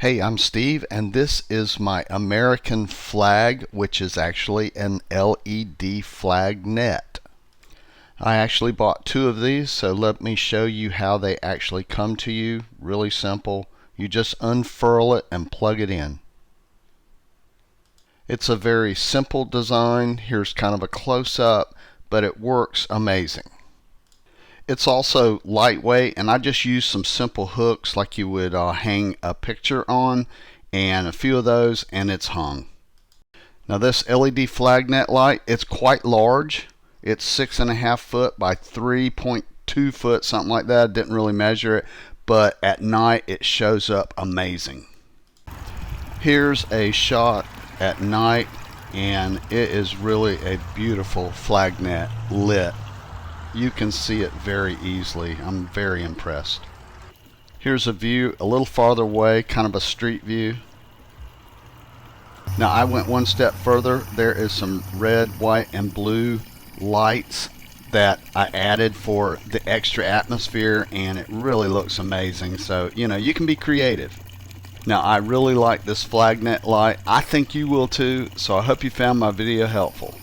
Hey, I'm Steve, and this is my American flag, which is actually an LED flag net. I actually bought two of these, so let me show you how they actually come to you. Really simple. You just unfurl it and plug it in. It's a very simple design. Here's kind of a close-up, but it works amazing. It's also lightweight, and I just used some simple hooks like you would hang a picture on, and a few of those, and it's hung. Now this LED flag net light, it's quite large. It's 6.5 foot by 3.2 foot, something like that. I didn't really measure it, but at night it shows up amazing. Here's a shot at night, and it is really a beautiful flag net lit. You can see it very easily. I'm very impressed. Here's a view a little farther away, kind of a street view. Now I went one step further. There is some red, white, and blue lights that I added for the extra atmosphere, and it really looks amazing. So, you can be creative. Now I really like this flag net light. I think you will too, so I hope you found my video helpful.